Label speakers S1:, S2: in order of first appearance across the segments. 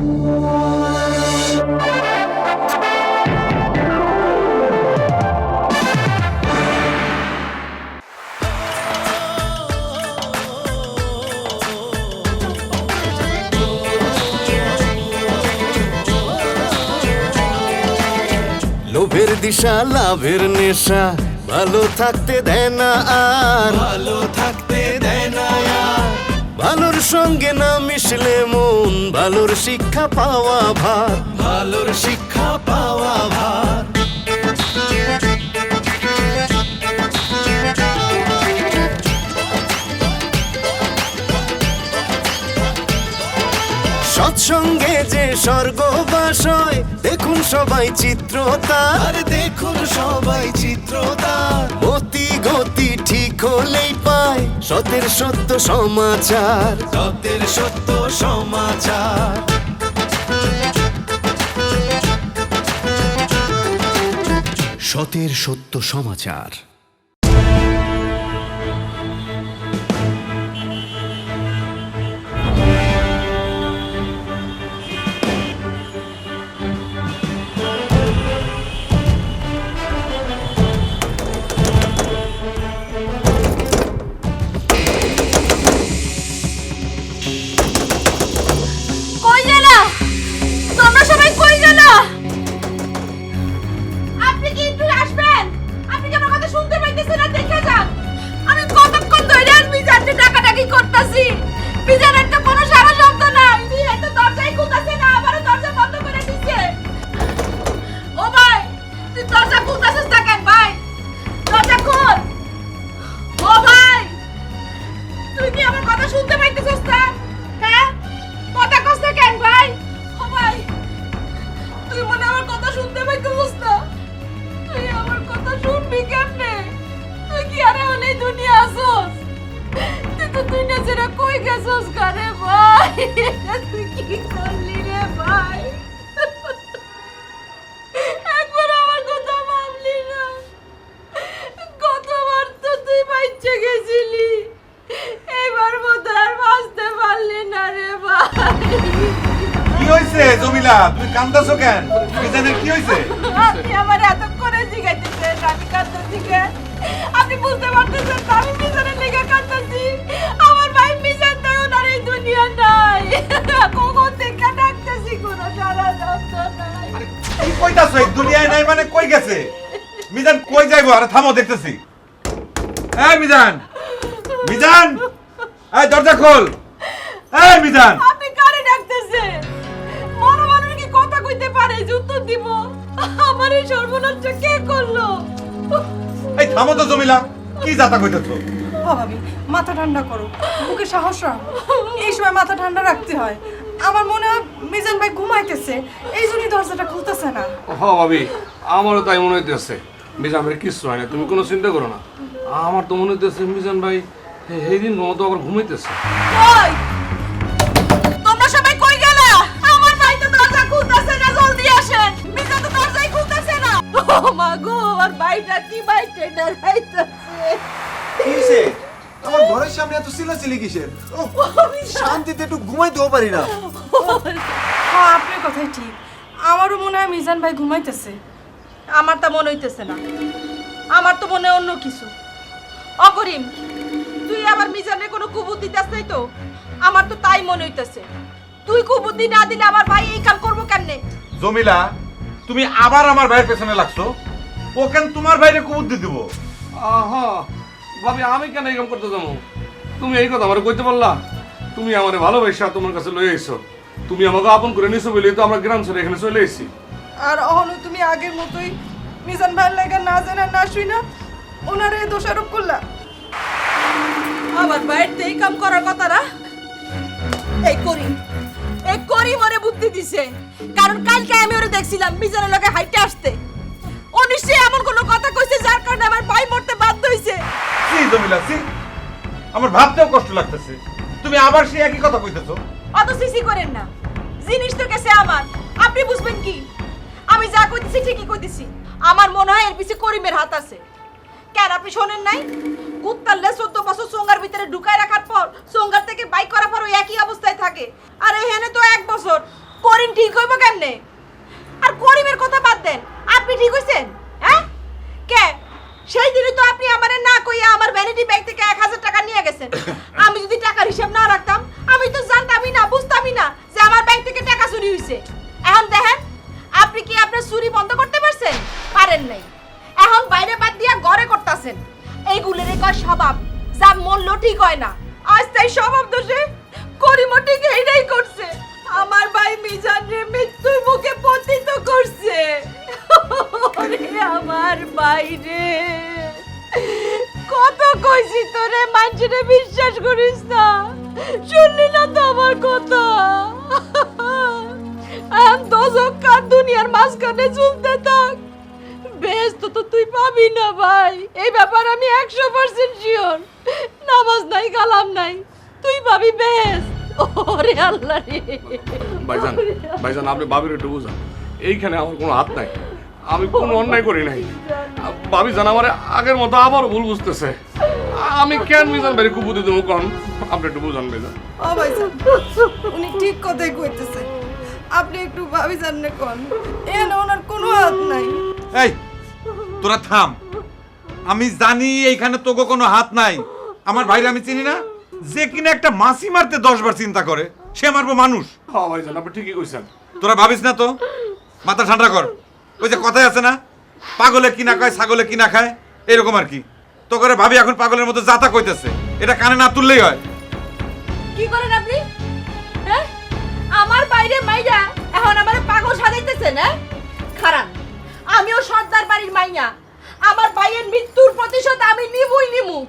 S1: লোভের দিশা লাভের নেশা ভালো থাকতে দেয় না আর, ভালো থাকতে দেয় না আর। ভালোর সঙ্গে না মিশলে মন ভালোর শিক্ষা পাওয়া ভার, ভালোর শিক্ষা পাওয়া ভার। সৎসঙ্গে যে স্বর্গবাস হয় দেখুন সবাই চিত্রতার, দেখুন সবাই চিত্রতার। মতি গতি ঠিক হলেই পায় সতের সত্য সমাচার, সতের সত্য সমাচার। সতের সত্য সমাচার।
S2: জমিলা, তুমি কান্দাছো কেন? মিজানের কি হইছে?
S3: আপনি আমার এত করে জিগাইতেছেন আমি কান্দাছি কেন? আপনি বুঝতে পারতেছেন না আমি মিজানের লেগে কান্দাছি। আমার ভাই মিজান তাই ওনার এই দুনিয়া নাই। কখন থেকে ডাকতেছি কোনো সারা শব্দ নাই।
S2: আরে কি কইতাছো? এই দুনিয়ায় নাই মানে কই গেছে? মিজান কই যাইবো? আরে থামো, দেখতেছি। এই মিজান, মিজান, এই দরজা খোল। এই মিজান,
S3: আপনি কারে ডাকতেছেন? মরা মানুষ কি কথা কইতে পারে? উত্তর দিব। আমার এই সর্বনাশটা কে করলো?
S2: এই থামো তো জমিলা, কি জাতা কইতেছো?
S4: ভাবি মাথা ঠান্ডা করো, মুখে সাহস রাখো। এই সময় মাথা ঠান্ডা রাখতে হয়। আমার মনে হয় মিজান ভাই ঘুমাইতেছে, এই জন্যই দরজাটা খুলতেছে না।
S5: হ্যাঁ ভাবি, আমারও তাই মনে হইতেছে। মিজান ভাই কিচ্ছু হয় না, তুমি কোনো চিন্তা করো না। আমার তো মনে হইতেছে মিজান ভাই এই দিন মতো আবার ঘুমাইতেছে।
S3: কই তোমরা সবাই কই গেলা? আমার ভাই তো দরজা খুলতেছে না, জলদি আসেন। মিজান তো দরজাই খুলতেছে না। ও মা গো, আমার ভাইটা কি বাইতে দাঁড়াইতেছে।
S6: কিসে আমার ঘরের সামনে এত চিল্লাচিল্লি কিসের? শান্তিতে একটু ঘুমাইতেও পারি না।
S4: হ্যাঁ আপনার কথাই ঠিক, আমারও মনে হয় মিজান ভাই ঘুমাইতেছে।
S3: আমার তা মনে হইতেছে না, আমার তো মনে হয় অন্য কিছু। অকরিম, তুই আবার মিজানের কোনো কুবুদ্ধি দিতে আসছিস তো? আমার তো তাই মনে হইতেছে। তুই কুবুদ্ধি না দিলে আমার ভাই এই কাম করবো কেমনে?
S2: জমিলা, তুমি আবার আমার ভাইয়ের পেছনে লাগছো। ও কেন তোমার ভাইরে কুবুদ্ধি দিব?
S5: হ্যাঁ ভাবি, আমি কেন এই কাম করতে যাবো? তুমি এই কথা আমার কইতে পারলা? তুমি আমার ভালোবাসা তোমার কাছে লয়ে আইছো, তুমি আমাকে আপন করে নিছো বলে তো আমরা গ্রাম ছেড়ে এখানে চলে এসেছি।
S4: আর অহনো তুমি আগের মতোই মিজান ভাইয়ের লাগা না জানা না শুই না ওনারে দোষারোপ করলা।
S3: আমার ভাইয়ের তো এই কাম করার কথা না। এই করিম ওরে বুদ্ধি দিছে, কারণ কালকে আমি ওরে দেখছিলাম মিজানের লগে হাইটে আসতে। ও নিশ্চয়ই এমন কোনো কথা কইছে যার কারণে আমার ভাই মরতে বাধ্য হইছে।
S2: কি জমিলা, সি আমার ভাবতেও কষ্ট লাগতেছে। তুমি আবার সেই একই কথা কইতেছো।
S3: অত সিসি করেন না, জিনিস তো কাছে আমার, আপনি বুঝবেন কি? আমি যা কইতেছি ঠিকই কইতেছি। আমার মনে হয় এর পিছে করিমের হাত আছে। কেন আপনি শোনেন নাই? কুত্তালে 14 বছর সোঙ্গার ভিতরে ঢুকায় রাখার পর সোঙ্গার থেকে বাইক করার পর ওই একই অবস্থায় থাকে। আর এখানে তো 1 বছর করিম কেমনে? আর করিমের কথা বাদ দেন, আপনি ঠিক হইছেন? হ্যাঁ কে সেই দিনই তো আপনি আমারে না কইয়া আমার ভ্যানিটি ব্যাগ থেকে 1000 টাকা নিয়ে গেছেন। আমি যদি টাকার হিসাব না রাখতাম আমি তো জানতামই না, বুঝতামই না যে আমার ব্যাগ থেকে টাকা চুরি হইছে। এখন দেখেন আপনি কি আপনার চুরি বন্ধ করতে পারছেন? পারেন নাই। এখন বাইরে বাদ দিয়া ঘরে করতেছেন। এইগুলোর কয় স্বভাব, যা মূল্য ঠিক হয় না। আজ তাই স্বভাব দোষে করিমও ঠিক এইটাই করছে। আমার ভাই মিজান রে মৃত্যুর মুখে পতিত করছে। ওরে আমার ভাই রে, কত কইছি তোরে, মানুষেরে বিশ্বাস করিস না, শুনলি না তো আমার কথা। আম দোজকার দুনিয়ার মাঝখানে ঝুলতে থাক, বেস্ট তো তুই পাবি না ভাই। এই ব্যাপার আমি 100% শিওর। নামাজ নাই কালাম নাই, তুই পাবি বেস্ট। ওরে আল্লাহ রে।
S5: ভাইজান আপনি ভাবির একটু বুঝান, এইখানে আমার কোনো হাত নাই, আমি কোনো অন্যায় করি নাই। ভাবি জান আমার আগের মতো আবারও ভুল বুঝতেছে। আমি কেন মিজান ভাই খুব বুদ্ধি দেবো কন, আপনি একটু বুঝান ভাইজান।
S4: ও ভাইজান, উনি ঠিক কথাই কইতেছে, আপনি একটু ভাবি জানলে কোন এন ওনার কোনো হাত নাই।
S2: এই তোরা থাম, আমি জানি এইখানে তোকে কোনো হাত নাই। আমার ভাইরা আমি চিনি না, যে কিনা একটা মাছি মারতে 10 বার চিন্তা করে, সে মারবো মানুষ।
S5: হ্যাঁ ভাইজান আপনি ঠিকই কইছেন।
S2: তোরা ভাবিস না তো, মাথা ঠান্ডা কর। ওই যে কথাই আছে না, পাগলে কিনা খায় ছাগলে কিনা খায়, এরকম আর কি। তো করে ভাবি এখন পাগলের মতো যাতা কইতেছে, এটা কানে না তুললেই হয়।
S3: কি করেন আপনি? হ্যাঁ আমার বাইরে মাইয়া এখন আমার পাগল সাজাইতেছেন? হ্যাঁ খারান, আমিও সর্দার বাড়ির মাইয়া, আমার ভাইয়ের মৃত্যুর প্রতিশোধ আমি নিবই নিমু।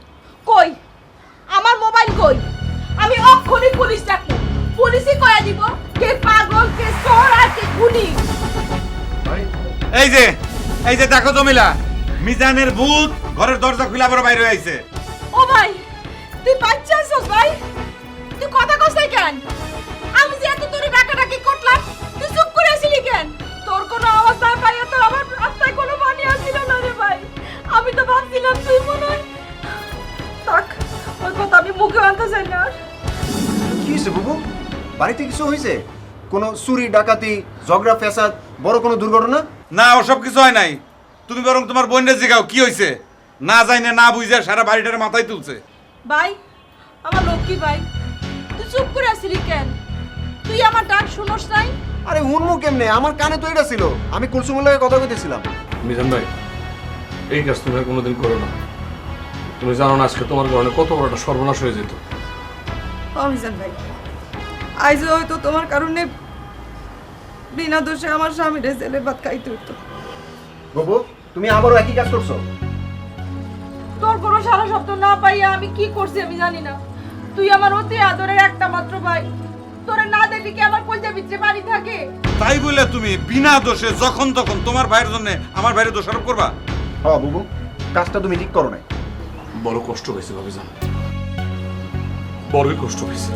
S3: কই আমার মোবাইল কই? আমি অক্ষণই পুলিশ ডাকবো, পুলিশই কয়া দিব কে পাগল কে চোর আর কে খুনি।
S2: এই যে দেখো জমিলা, মিজানের ভূত ঘরের দরজা খুলে আবার বাইরে আইছে।
S3: ও ভাই তুই বাচ্চা আছিস ভাই, তুই কথা কইছিস কেন? আমি যে এত তোরে ডাকাডাকি করলাম, তুই চুপ করে আছিলি কেন? তোর কোনো আওয়াজ না পাইয়া তো আমার রাস্তায় কোনো পানি আসছিল না রে ভাই। আমি তো ভাবছিলাম তুই মনে হয় থাক, ওই কথা আমি মুখে আনতে চাই না।
S6: কি হয়েছে বুবু? বাড়িতে কিছু হয়েছে? কোনো চুরি ডাকাতি ঝগড়া ফ্যাসাদ বড় কোনো দুর্ঘটনা?
S2: না ওসব কিছু হয় নাই, তুমি বরং তোমার বোনের জিগাও কি হয়েছে। না জানি না বুঝে সারা বাড়িটার মাথায় তুলছে।
S3: ভাই আমার লক্ষ্মী ভাই, তুই চুপ করে আছিলি কেন? তুই আমার ডাক শুনোস নাই?
S6: আরে উনমু কেমনে, আমার কানে তো এটা ছিল, আমি কুলসুমের লগে কথা কইতেছিলাম।
S5: মিজান ভাই এই কাজ তুমি আর কোনোদিন করো না। তুমি জানো না আজকে তোমার কারণে কত বড় একটা সর্বনাশ হয়ে যেত।
S4: অমিজান ভাই, আজ হয়তো তোমার কারণে বিনা দোষে আমার স্বামীর জেলের ভাত খাইতে হতো।
S6: বুবু তুমি আবারও একই কাজ করছো।
S3: তোর কোনো সারা শব্দ না পাইয়া আমি কি করছি আমি জানি না। তুই আমার অতি আদরের একটা মাত্র ভাই, তোরে না দেখলি কি আমার কলজা ভিতরে পানি থাকে?
S2: তাই বলে তুমি বিনা দোষে যখন তখন তোমার ভাইয়ের জন্য আমার ভাইয়ের দোষারোপ করবা?
S6: হ্যাঁ বুবু, কাজটা তুমি ঠিক করো নাই।
S5: বড় কষ্ট হয়েছে ভাবিজান, বড়ই কষ্ট হয়েছে।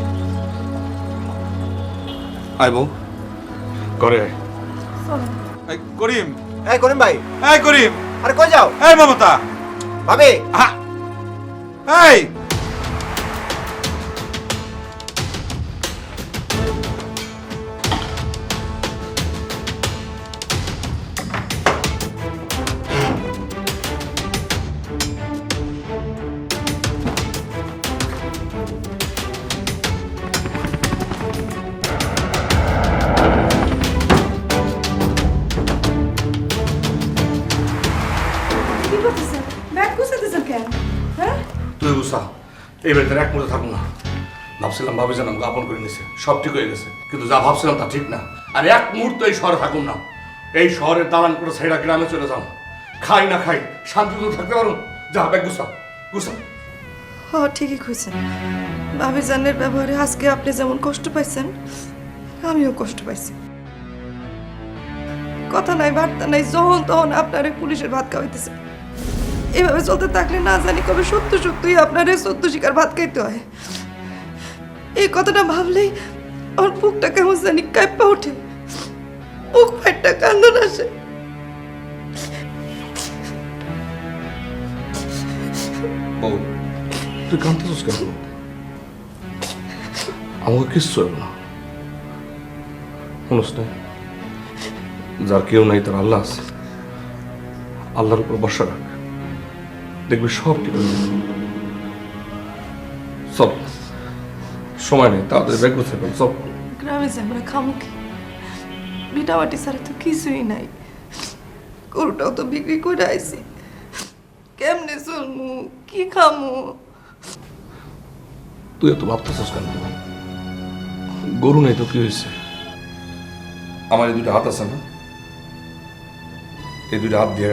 S5: আয় বউ ঘরে আয়।
S2: এই করিম,
S6: এই করিম ভাই,
S2: এই করিম,
S6: আরে কই যাও?
S2: এই মমতা,
S6: ভাবি
S2: আহা, এই
S4: কি করতেছেন? ব্যাগ গুছাতেছেন কেন? হ্যাঁ
S5: তুই বুঝা এই বাড়িতে এক মুহূর্তে থাকুন না। ভাবছিলাম ভাবিজান আমাকে আপন করে নিছে, সব ঠিক হয়ে গেছে, কিন্তু যা ভাবছিলাম তা ঠিক না। আর এক মুহূর্ত এই শহরে থাকুন না, এই শহরের দালান করে ছেড়া গ্রামে চলে যাও। খাই না খাই শান্তিতে থাকতে পারুন। যা ব্যাগ গুছা গুছা।
S4: হ্যাঁ ঠিকই কইছেন, ভাবি জানের ব্যবহারে আজকে আপনি যেমন কষ্ট পাইছেন আমিও কষ্ট পাইছি। কথা নাই বার্তা নাই, যখন তখন আপনারে পুলিশের ভাত খাওয়াইতেছে। এভাবে চলতে থাকলে না জানি কবে সত্য সত্যই আপনারে সত্য শিকার ভাত খাইতে হয়। এই কথাটা ভাবলেই আমার বুকটা কেমন জানি কাঁপা ওঠে, বুক ফাইটটা কান্দন আসে।
S5: বউ তুই কাঁদতেছিস কেন? আমাকে কিচ্ছু হবে না, শুনোস না? যার কেউ নাই তার আল্লাহ আছে, আল্লাহর উপর ভরসা রাখ, দেখবি সব ঠিক হয়ে যাবে। সব সময় নেই, তাড়াতাড়ি ব্যাগ গুছিয়ে ফেল, সব।
S4: গ্রামে যে আমরা খামু কি? ভিটামাটি ছাড়া তো কিছুই নাই। গরুটাও তো বিক্রি করে আইছি, কেমনে চলমু, কি খামু?
S5: তুই এত ভাবতেছিস কেন? গরু নেই তো কি হয়েছে? আমার এই দুটো হাত আছে না, এই দুটো হাত দিয়ে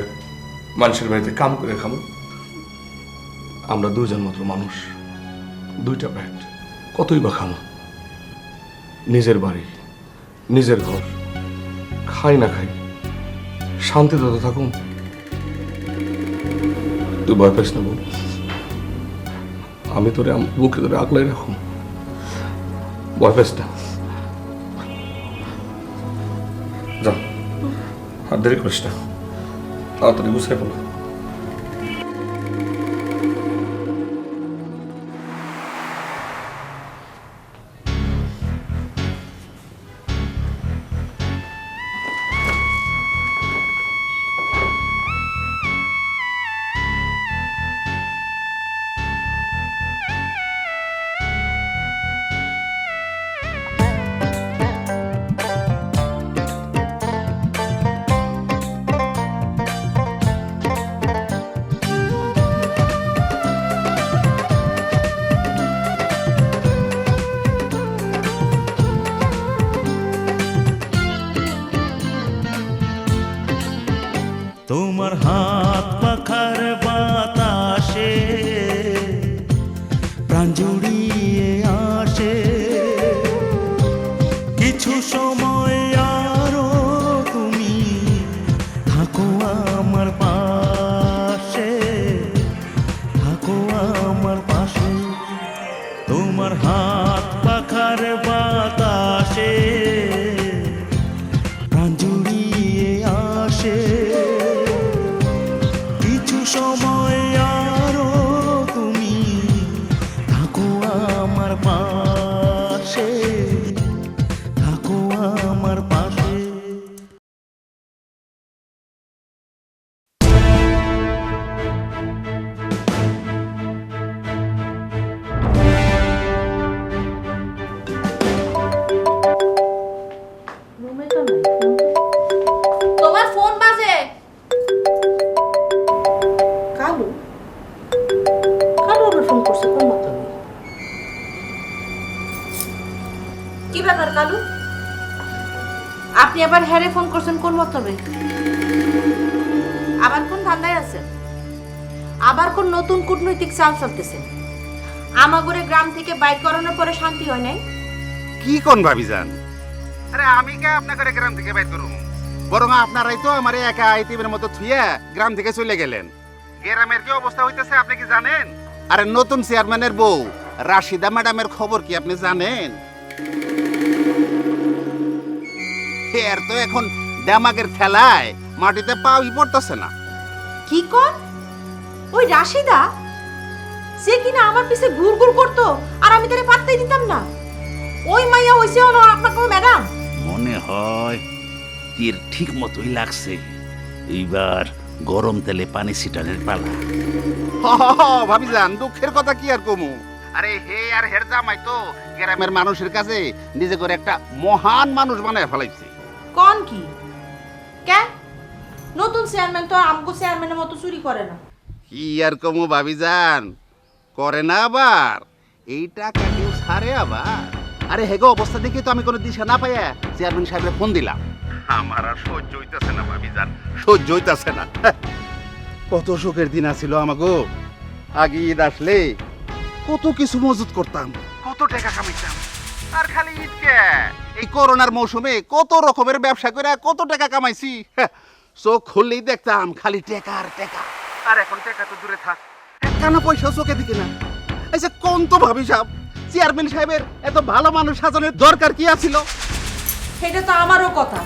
S5: মানুষের বাড়িতে কাম করে খামো। আমরা দুজন মাত্র মানুষ, দুইটা পেট, কতই বা খামো। নিজের বাড়ি, নিজের ঘর, খাই না খাই, শান্তিতে তো থাকুন। তুই ভয় পাইস না বল, আমি তোরে বুকে ধরে আগলাই রাখুন, ভয় পাইস না। যা, আর দেরি করিস না, তাড়াতাড়ি গুছিয়ে ফেলো।
S7: তোমার হাত পাখার বাতাসে প্রাণ জুড়িয়ে আসে, কিছু সময় আরো তুমি থাকো আমার পাশে, থাকো আমার পাশে। তোমার হাত পাখার বাতাসে প্রাণ জুড়িয়ে আসে, কিছু সময় আরো তুমি থাকো আমার পাশে, থাকো আমার পাশে।
S3: তোমার ফোন বাজে। কালু কালু আবার ফোন করছে কোন মতো? কি ব্যাপার কালু, আপনি আবার হ্যারে ফোন করছেন কোন মতলবে? আবার কোন ধান্দায় আছেন? আবার কোন নতুন কূটনৈতিক চাল চলতেছে? আমাগরে গ্রাম থেকে বাইর করানোর পরে শান্তি হয় নাই?
S8: কি কোন ভাবি যান? আরে আমি কে আপনাকে গ্রাম থেকে বাইর করুম? বরং আপনারাই তো আমার একা আইতিমের মতো থুইয়া গ্রাম থেকে চলে গেলেন। গ্রামের কি অবস্থা হইতেছে আপনি কি জানেন? আরে নতুন চেয়ারম্যানের বউ রাশিদা ম্যাডামের খবর কি আপনি জানেন? এর তো এখন ড্যামাগের খেলায় মাটিতে পাউই পড়তেছে না।
S3: কি কর? ওই রাশিদা, সে কিনা আমার পিছে ঘুর ঘুর করতো আর আমি তারে পাত্তাই দিতাম না। ওই মাইয়া হইছে হলো আপনাকে ম্যাডাম।
S9: মনে হয় তীর ঠিক মতোই লাগছে, এইবার গরম তেলে পানি ছিটানোর পালা।
S8: ভাবি যান, দুঃখের কথা কি আর কমু। আরে হে আর হের জামাই তো গ্রামের মানুষের কাছে নিজে করে একটা মহান মানুষ বানায় ফেলাইছে।
S3: কোন কি কে? নতুন চেয়ারম্যান তো আমগো চেয়ারম্যানের মতো চুরি করে না।
S8: কি আর কমু ভাবি যান, করে না আবার এই টাকা কেউ ছাড়ে আবার। আরে হেগো অবস্থা দেখে তো আমি কোনো দিশা না পাইয়া চেয়ারম্যান সাহেবের ফোন দিলাম। আমার আর সহ্য হইতাছে না ভাবি যান, সহ্য হইতাছে না। কত সুখের দিন আছিল আমাগো। আগে ঈদ আসলে কত কিছু মজুত করতাম, কত টাকা কামাইতাম। আর খালি ঈদ কে, এই করোনার মৌসুমে কত রকমের ব্যবসা করে কত টাকা কামাইছি। চোখ খুললেই দেখতাম খালি টাকা আর টাকা। আর এখন টাকা তো দূরে থাক, একখানা পয়সা চোখে দিকে না। আচ্ছা কোন তো ভাবি সাহেব, চেয়ারম্যান সাহেবের এত ভালো মানুষ সাজানোর দরকার কি আছিল?
S3: সেটা তো আমারও কথা।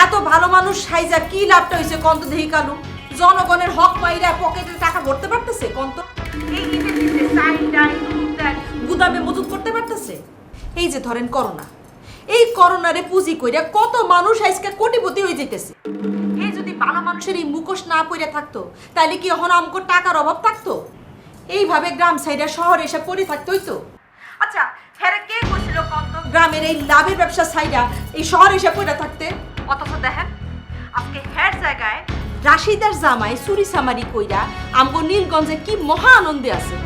S3: এত ভালো মানুষ সাইজা কি লাভটা হইছে কন্ত দেহি কালু? জনগণের হক মাইরা পকেটে টাকা ভরতে পারতেছে কন্ত? এই ঈদের দিনে চাল ডাল দুধ তেল গুদামে মজুত করতে পারতেছে? এই যে ধরেন করোনা, এই করোনারে পুঁজি কইরা কত মানুষ আজকে কোটিপতি হয়ে যাইতেছে। এই যদি ভালো মানুষের এই মুখোশ না পইরা থাকতো তাহলে কি এখন আমগো টাকার অভাব থাকতো? এইভাবে গ্রাম সাইডে শহরে এসে পড়ে থাকতে হইতো? আচ্ছা হ্যাঁ কে কইছিল কত গ্রামের এই লাভের ব্যবসা সাইডা এই শহরে এসে পড়ে থাকতে? অথচ দেখেন আজকে হ্যার জায়গায় রাশিদার জামাই চুরি সামারি কইরা আমগো নীলগঞ্জে কি মহা আনন্দে আছে।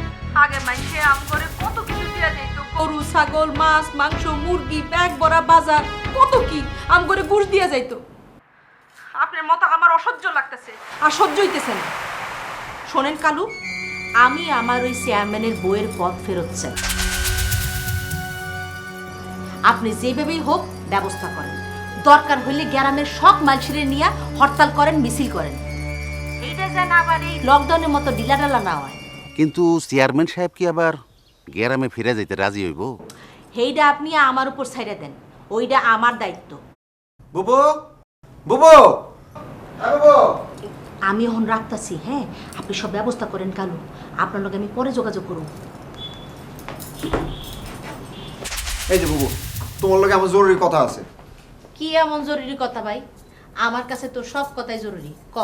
S3: আগে মাইসে আমগরে কত কিছু দিয়া যাইত, গরু ছাগল মাছ মাংস মুরগি ব্যাগ ভরা বাজার কত কি আমগরে ঘুষ দিয়া যাইতো। আপনার মতো আমার অসহ্য লাগতেছে আর সহ্য হইতেছে না। শোনেন কালু, আমি আমার ওই চেয়ারম্যানের বইয়ের পদ ফেরত চাই। আপনি যেভাবেই হোক ব্যবস্থা করেন, দরকার হইলে গ্রামের সব মানুষের নিয়ে হরতাল করেন, মিছিল করেন। এইটা যেন আবার এই লকডাউনের মতো ডিলাডালা না হয়।
S8: কিন্তু চেয়ারম্যান সাহেব কি আবার গ্রামে ফিরে যাইতে রাজি হইব?
S3: সেইটা আপনি আমার উপর ছাইড়া দেন, ওইটা আমার দায়িত্ব।
S6: বুবু বুবু বুবু
S3: আমি এখন রাখতাছি। হ্যাঁ, আপনি সব ব্যবস্থা করেন কালু, আপনার লগে আমি পরে যোগাযোগ করব।
S6: এই যে বুবু, তোমার লগে আমার জরুরি কথা আছে।
S3: কি এমন জরুরি কথা ভাই? আমার কাছে তো সব কথাই জরুরি, ক।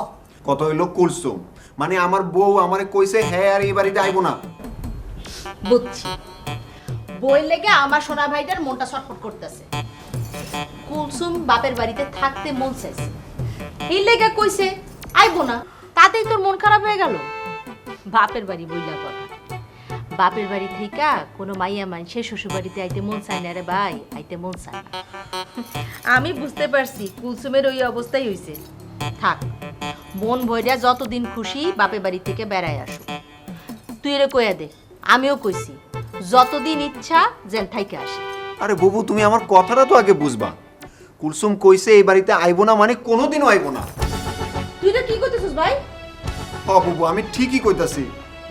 S6: কথা হইলো কুলসুম, মানে আমার বউ আমারে কইছে হ্যাঁ আর এই বাড়িতে আইবো না।
S3: বুঝছি, বই লেগে আমার সোনা ভাইটার মনটা ছটফট করতেছে। কুলসুম বাপের বাড়িতে থাকতে মন চাইছে, এই লেগে কইছে আইবো না, তাতেই তোর মন খারাপ হয়ে গেল? বাপের বাড়ি বইলা কথা, বাপের বাড়ি থেকে কোনো মাইয়া মানুষের শ্বশুর বাড়িতে আইতে মন চায় না রে ভাই, আইতে মন চায় না। আমি বুঝতে পারছি কুলসুমের ওই অবস্থাই হইছে। থাক, মন ভইরা যতদিন খুশি বাপের বাড়ি থেকে বেড়ায় আসো। তুই রে কইয়া দে, আমিও কইছি যতদিন ইচ্ছা যেন থাইকে আসে।
S6: আরে বুবু, তুমি আমার কথাটা তো আগে বুঝবা। কুলসুম কইছে এই বাড়িতে আইবো না মানে কোনোদিনও আইবো না।
S3: তুই তো কি করতেছিস ভাই?
S6: হ বুবু, আমি ঠিকই কইতাছি।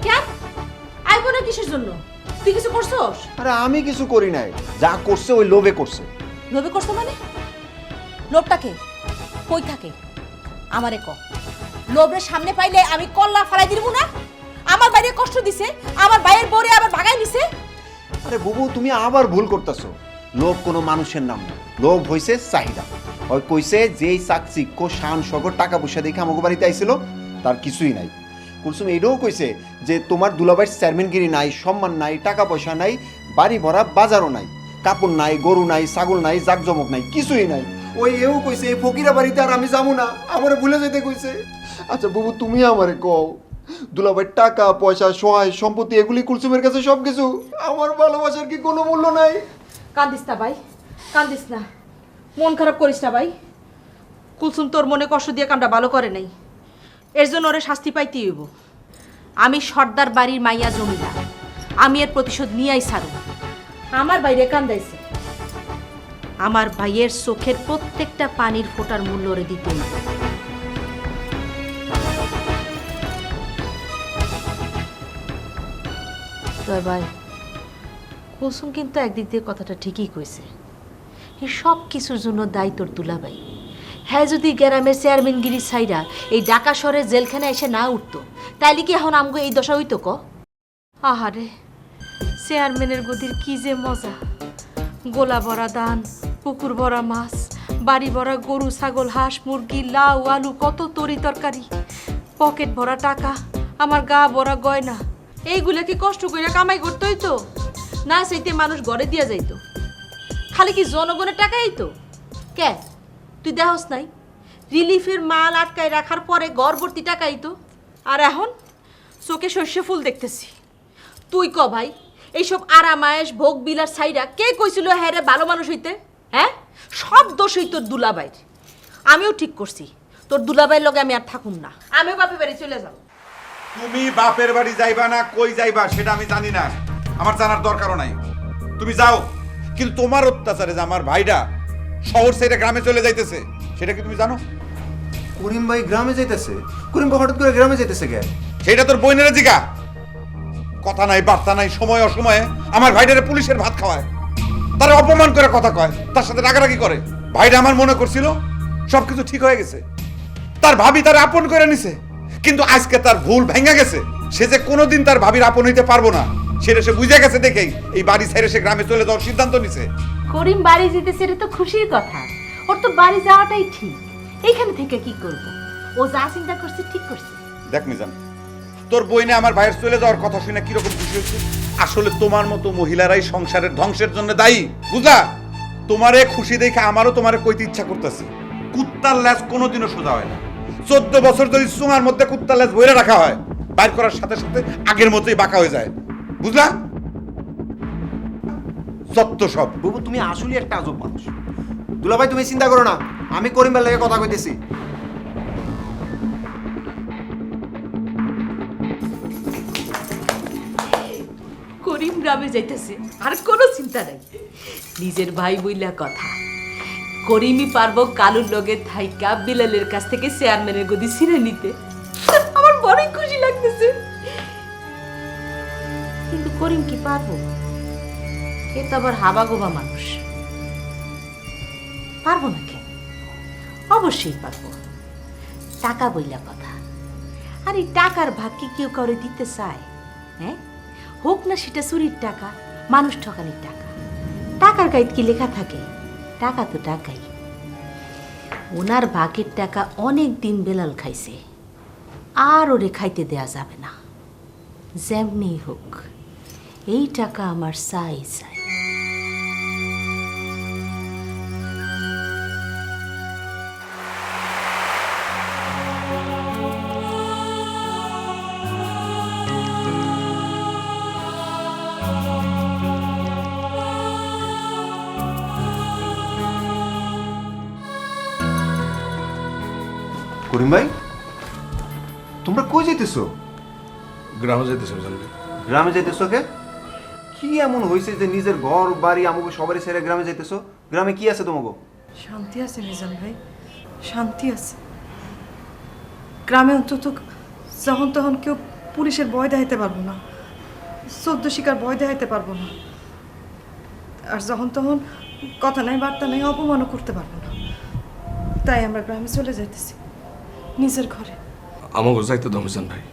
S3: কেন আইবো না কিসের জন্য? তুই কিছু করছস?
S6: আরে আমি কিছু করি নাই, যা করছে ওই লোভে করছে।
S3: লোভে করছ মানে? লোভটাকে কই থাকে আমারে ক। লোভের সামনে পাইলে আমি কল্লা ফালাই দিব না? আমার বাইরে কষ্ট দিছে, আমার বাইরের বরে আবার ভাগাই নিছে।
S6: আরে বুবু, তুমি আবার ভুল করতেছো। লোভ কোনো মানুষের নাম না, লোভ হইছে চাহিদা। ওই কইছে যেই চাকচিক্য শান শগর টাকা পয়সা দেখে আমাকে বাড়িতে আইছিল তার কিছুই নাই। কুলসুম এইটাও কইছে যে তোমার দুলাভাইয়ের চেয়ারম্যানগিরি নাই, সম্মান নাই, টাকা পয়সা নাই, বাড়ি ভরা বাজারও নাই, কাপড় নাই, গরু নাই, ছাগল নাই, জাকজমক নাই, কিছুই নাই। ওই এও কইছে এই ফকিরা বাড়িতে আর আমি যাবো না, আমারে ভুলে যেতে কইছে। আচ্ছা বুবু, তুমি আমারে কও, দুলাভাইয়ের টাকা পয়সা সহায় সম্পত্তি এগুলি কুলসুমের কাছে সব কিছু, আমার ভালোবাসার কি কোনো মূল্য নাই?
S3: কান্দিস না ভাই, কান্দিস না, মন খারাপ করিস না ভাই। কুলসুম তোর মনে কষ্ট দিয়ে কামটা ভালো করে নাই, এর জন্য ওরে শাস্তি পাইতে হইব। আমি সর্দার বাড়ির মাইয়া জমিদার, আমি এর প্রতিশোধ নিয়েই ছাড়ব। আমার বাইরে কান্দাইছে, আমার ভাইয়ের চোখের প্রত্যেকটা পানির ফোঁটার মূল্য ওরে দিতে হইব। তবে ভাই, কুলসুম কিন্তু একদিক দিয়ে কথাটা ঠিকই কইছে। এই সব কিছুর জন্য দায়ী তোর দুলাভাই। হ্যাঁ, যদি গ্রামের চেয়ারম্যানগিরি ছাইরা এই ঢাকা শহরের জেলখানে এসে না উঠতো তাইলে কি এখন আমগো এই দশা হইতো ক? আহারে, চেয়ারম্যানের গদির কি যে মজা! গোলা ভরা ধান, পুকুর ভরা মাছ, বাড়ি ভরা গরু ছাগল হাঁস মুরগি, লাউ আলু, কত তরি তরকারি, পকেট ভরা টাকা, আমার গা ভরা গয়না। এইগুলা কি কষ্ট করে কামাই করতে হইতো? না সেইতে মানুষ ঘরে দিয়া যাইতো? খালি কি জনগণের টাকা আইতো? কে তুই দেহস নাই রিলিফের মাল আটকায় রাখার পরে গড়বর্তী টাকা আইতো? আর এখন চোখে শস্য ফুল দেখতেছি। তুই ক ভাই, এইসব আরামায়েশ ভোগ বিলার ছাইরা কে কইছিল হ্যাঁ রে ভালো মানুষ হইতে? হ্যাঁ, সব দোষই তোর দুলাভাইয়ের। আমিও ঠিক করছি, তোর দুলাভাইয়ের লগে আমি আর থাকুম না, আমিও বাপের বাড়ি চলে যাব।
S2: তুমি বাপের বাড়ি যাইবা না কই যাইবা সেটা আমি জানি না, আমার জানার দরকারও নাই। তুমি যাও, কিন্তু তোমার অত্যাচারে যে আমার ভাইটা শহর ছেড়ে গ্রামে চলে যাইতেছে সেটা কি তুমি জানো?
S6: করিম ভাই গ্রামে যাইতেছে? করিম ভাই হঠাৎ করে গ্রামে যাইতেছে কে?
S2: সেটা তোর বইনেরা জিগা। কথা নাই বার্তা নাই, সময় অসময়ে আমার ভাইটারে পুলিশের ভাত খাওয়ায়, তারা অপমান করে কথা কয়, তার সাথে রাগারাগি করে। ভাইটা আমার মনে করছিল সবকিছু ঠিক হয়ে গেছে, তার ভাবি তার আপন করে নিছে, কিন্তু আজকে তার ভুল ভেঙে গেছে। সে যে কোনোদিন তার ভাবির আপন হইতে পারবো না সেটা সে বুঝে গেছে দেখেই এই বাড়ি ছেড়ে সে গ্রামে চলে যাওয়ার সিদ্ধান্ত নিছে।
S10: করিম বাড়ি যেতেছে এটা তো খুশির কথা। ওর তো বাড়ি যাওয়াটাই ঠিক। এইখানে থেকে কি করব? ও যা চিন্তা করছে ঠিক করছে।
S2: দেখ মিজান, তোর বইনে আমার ভাইয়ের চলে যাওয়ার কথা শুনে কিরকম খুশি হচ্ছে। আসলে তোমার মতো মহিলারাই সংসারের ধ্বংসের জন্য দায়ী, বুঝা? তোমারে খুশি দেখে আমারও তোমারে কইতে ইচ্ছা করতেছে। কুত্তার ল্যাজ কোনোদিনও সোজা হয় না। 14 বছর যদি চুঙার মধ্যে কুত্তার ল্যাজ বইরে রাখা হয়, বাইর করার সাথে সাথে আগের মতোই বাঁকা হয়ে যায়, বুঝলা? সত্য সব।
S6: বুবু তুমি আসলে একটা আজব মানুষ। দুলাভাই তুমি চিন্তা করো না, আমি করিম ভাইয়ের লাগে কথা কইতেছি।
S3: করিম গ্রামে যাইতেছে, আর কোনো চিন্তা নাই। নিজের ভাই বইলা কথা, করিমই পারবো কালুর লগে থাইকা বিলালের কাছ থেকে চেয়ারম্যানের গদি ছিঁড়ে নিতে। আমার বড়ই খুশি লাগতেছে।
S10: কিন্তু করিম কি পারবো? এ তো আবার হাবাগোবা মানুষ। পারবো না কেন? অবশ্যই পারবো। টাকা বইলা কথা। আর এই টাকার ভাগ কি কেউ কাউরে দিতে চায়? হ্যাঁ, হোক না সেটা চুরির টাকা, মানুষ ঠকানির টাকা। টাকার গাইড কি লেখা থাকে? টাকা তো টাকাই। ওনার ভাগের টাকা অনেক দিন বেলাল খাইছে, আর ওরে খাইতে দেয়া যাবে না। যেমনি হোক এই টাকা আমার চাই চাই।
S6: করিম ভাই, তোমরা কই যাইতেছো?
S5: গ্রামে যেতেছে জানবি।
S6: গ্রামে যাইতেছো কে? কি এমন হয়েছে যে নিজের ঘর বাড়ি আমাকে সবারই ছেড়ে গ্রামে যাইতেছো? গ্রামে কি আছে তোমাকে?
S4: শান্তি আছে মিজান ভাই, শান্তি আছে। গ্রামে অন্তত যখন তখন কেউ পুলিশের ভয় দেখাইতে পারবো না, সদ্য শিকার ভয় দেখাইতে পারবো না, আর যখন তখন কথা নাই বার্তা নাই অপমানও করতে পারবো না। তাই আমরা গ্রামে চলে যাইতেছি, নিজের ঘরে।
S5: আমাকে যাইতে দাও মিজান ভাই,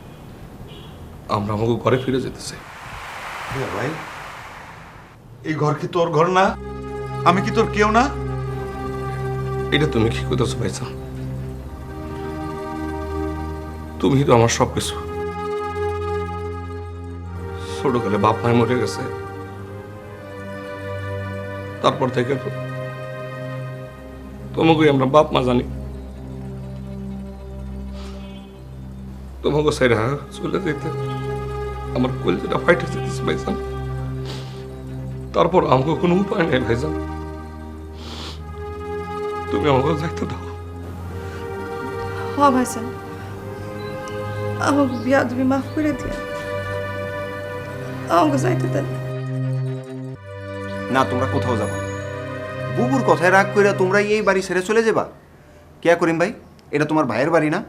S5: আমরা আমাকে ঘরে ফিরে যেতেছি।
S2: ভাই, এই ঘর কি তোর ঘর না? আমি কি তোর কেউ না?
S5: এটা তুমি কি করতেছো ভাইজান? তুমি তো আমার সবকিছু। ছোটকালে বাপ মায় মরে গেছে, তারপর থেকে তোমাকে আমরা বাপ মা জানি। তোমাকে সাইরা চলে যেতে আমার কলজেটা ফাইটে যেতেছে ভাইজান। তারপর আমাকে কোনো উপায় নেই ভাইজান, তুমি আমাকে যাইতে দাও।
S4: হ ভাইজান, আমাকে বিয়া তুমি মাফ করে দিয়ে আমাকে যাইতে দেন।
S6: না, তোমরা কোথাও যাবা না। বুবুর কথায় রাগ কইরা তোমরা এই বাড়ি ছেড়ে চলে যাবা? কে করিম ভাই, এটা তোমার ভাইয়ের বাড়ি না?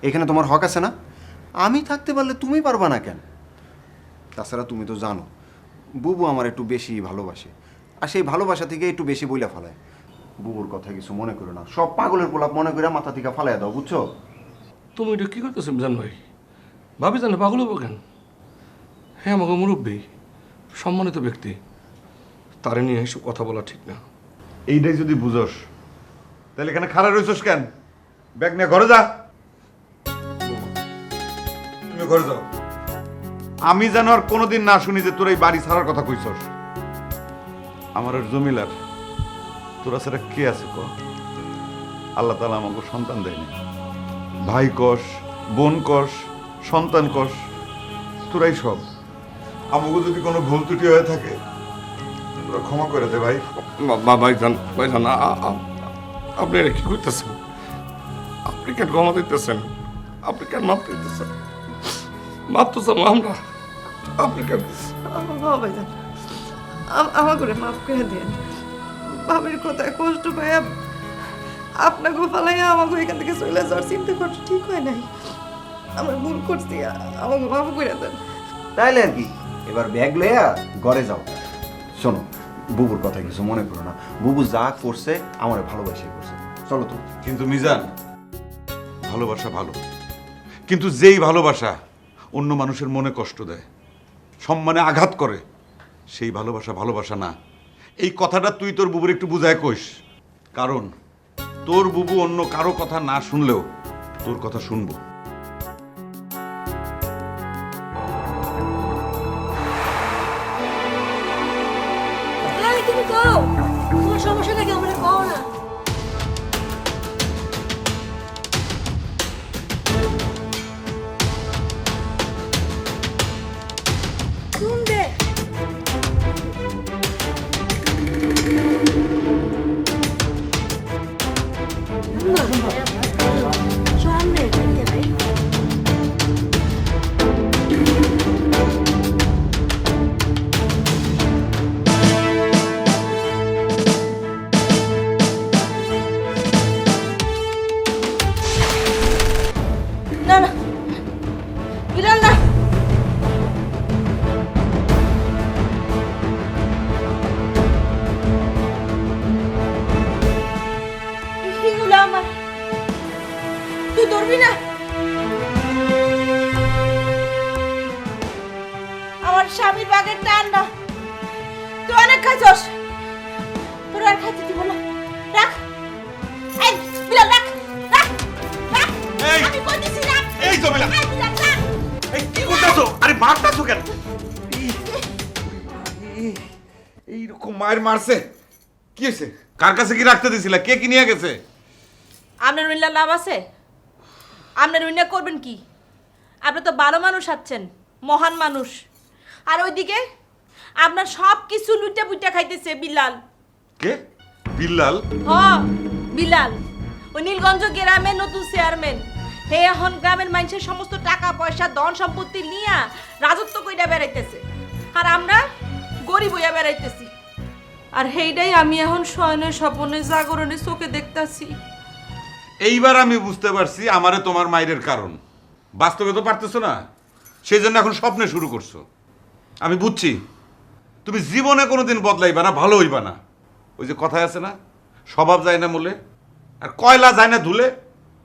S6: এখানে তোমার হক আছে না? আমি থাকতে পারলে তুমি পারবা না কেন? তাছাড়া তুমি তো জানো বুবু আমার একটু বেশি ভালোবাসে, আর সেই ভালোবাসা থেকে একটু বেশি বইলা ফেলায়। বুবুর কথা কিছু মনে করো না, সব পাগলের পোলাপ মনে করে মাথা থেকে ফালাইয়া দাও, বুঝছো?
S5: তুমি এটা কি করতেছো মিজান ভাই? ভাবি জানে পাগল হবো কেন? হ্যাঁ, আমাকে মুরব্বী সম্মানিত ব্যক্তি, তারে নিয়ে এসব কথা বলা ঠিক না।
S2: এইটাই যদি বুঝোস তাহলে এখানে খাড়া রইছস কেন? ব্যাগ নিয়ে ঘরে যা। তুমি ঘরে যাও। আমি যেন আর কোনোদিন না শুনি যে তোর এই বাড়ি ছাড়ার কথা কইছস। আমার আর জমিলার তোরা ছাড়া কে আছে ক? আল্লাহ তাআলা আমাকে সন্তান দেয়নি। ভাই কস, বোন কস, সন্তান কস, তোরাই সব। আমাকে যদি কোনো ভুল ত্রুটি হয়ে থাকে তোরা ক্ষমা করে দে ভাই।
S5: ভাইজান, আপনি এটা কি করতেছেন? আপনি কেন ক্ষমা দিতেছেন? আপনি কেন মাপ দিতেছেন? মাপ তো চাবো আমরা, আপনি কেন?
S4: ভাইজান, আমার করে মাফ করে দেন। ভাবির কথায় কষ্ট পাই আপনাকে ফালাইয়া আমাকে এখান থেকে চলে যাওয়ার চিন্তা করতে ঠিক হয় নাই। আমার ভুল করছি, আমাকে মাফ করে দেন।
S6: তাইলে আর কি, এবার ব্যাগ লইয়া ঘরে যাও। শোনো, বুবুর কথা কিছু মনে করো না। বুবু যা করছে আমার ভালোবাসাই করছে। চলো তো।
S2: কিন্তু মিজান, ভালোবাসা ভালো, কিন্তু যেই ভালোবাসা অন্য মানুষের মনে কষ্ট দেয়, সম্মানে আঘাত করে, সেই ভালোবাসা ভালোবাসা না, এই কথাটা তুই তোর বুবুর একটু বুঝায় কইস, কারণ তোর বুবু অন্য কারো কথা না শুনলেও তোর কথা শুনবো।
S3: তুমি কও তোমার সমস্যা নাকি আমরা কও না। শুনবে না না বিলাল না এগুলো আমার তুই ধরবি না আমার স্বামীর বাগের টান না তুই অনেক খাইছস তোর আর খাইতে দিব না রাখ এই বিলাল রাখ রাখ রাখ
S2: এই!
S3: আমি কইতেছি রাখ
S2: এই তো বিলাল!
S3: এই বিলাল রাখ
S2: এই কি করতেছো? আরে মারতাছো কেন? এইরকম মায়ের মারছে কি হয়েছে? কার কাছে কি রাখতে দিছিলা? কে কি নিয়ে গেছে?
S3: আপনার উইল্লা লাভ আছে? আপনার উইল্লা করবেন কি? আপনি তো ভালো মানুষ আছেন, মহান মানুষ। আর ওইদিকে আপনার সব কিছু লুটে পুইটা খাইতেছে বিলাল।
S2: কে? বিল্লাল?
S3: হ বিলাল, ওই নীলগঞ্জ গ্রামের নতুন চেয়ারম্যান। হে এখন গ্রামের মানুষের সমস্ত টাকা পয়সা ধন সম্পত্তি নিয়ে রাজত্ব কইরা বেড়াইতেছে, আর আমরা গরিব হইয়া বেড়াইতেছি। আর সেইটাই আমি এখন শয়নে স্বপনে জাগরণে চোখে দেখতাছি।
S2: এইবার আমি বুঝতে পারছি আমারে তোমার মায়ের কারণ। বাস্তবে তো পারতেছো না, সেই জন্য এখন স্বপ্নে শুরু করছো। আমি বুঝছি তুমি জীবনে কোনোদিন বদলাইবা না, ভালো হইবা না। ওই যে কথায় আছে না, স্বভাব যায় না মূলে আর কয়লা যায় না ধুলে,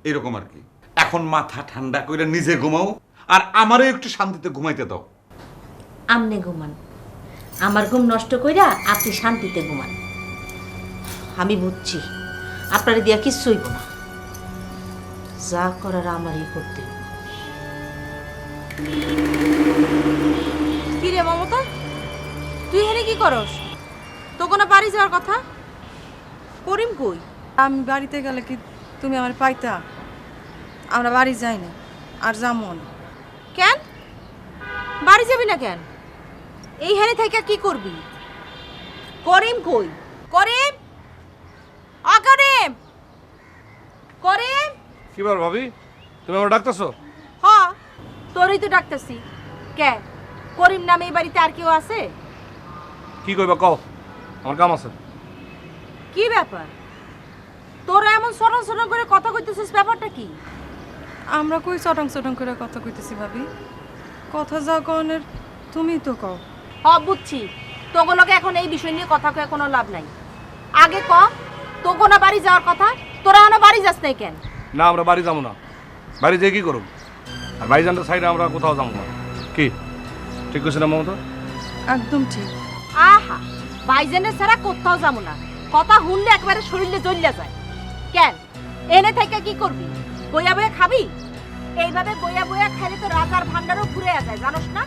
S2: এরকম আর কি। এখন মাথা ঠান্ডা করে নিজে ঘুমাও, আর আমারও একটু শান্তিতে ঘুমাইতে দাও।
S10: আমনে ঘুমান, আমার ঘুম নষ্ট কইরা আপনি শান্তিতে ঘুমান। আমি বুঝছি আপনারে দিয়া কিচ্ছু হইব না, যা করার আমারই করতে হইব।
S3: কি রে মমতা, তুই এখানে কি করস? তো কোনো বাড়ি যাওয়ার কথা? করিম কই?
S4: আমি বাড়িতে গেলে কি তুমি আমার পাইতা? আমরা বাড়ি যাই না, আর যেমন
S3: কেন বাড়ি যাবি না কেন? এইখানে থেকে কি করবি? করিম কই? করিম, অকরিম, করিম।
S5: কি ব্যাপার ভাবি, তুমি আমার ডাকতেছো?
S3: হ, তোরই তো ডাকতেছি। কে? করিম নামে এই বাড়িতে আর কেউ আছে?
S5: কি কইবা কও, আমার কাম আছে।
S3: কি ব্যাপার? তোরা এমন সরন সরন করে কথা কইতেছিস, ব্যাপারটা কি?
S4: আমরা কই চটং চটং করে কথা কইতেছি ভাবি? কথা যা কনের তুমি তো কও।
S3: হ বুঝছি, তোগুলোকে এখন এই বিষয় নিয়ে কথা কয়ে কোনো লাভ নাই। আগে ক, তোগো না বাড়ি যাওয়ার কথা, তোরা না বাড়ি যাস নাই কেন?
S5: না আমরা বাড়ি যাবো না, বাড়ি যেয়ে কি করব? আর ভাইজানটার সাইডে আমরা কোথাও যাবো না। কি ঠিক কইছে না মমতা?
S4: একদম ঠিক।
S3: আহা, ভাইজানের ছাড়া কোথাও যাবো না, কথা শুনলে একবারে শরীরে জ্বলিয়া যায়। কেন এনে থেকে কি করবি? বইয়া বইয়া খাবি? এইভাবে বইয়া বইয়া খাইলে তো রাজার ভান্ডারও ফুরে যায়, জানোস না?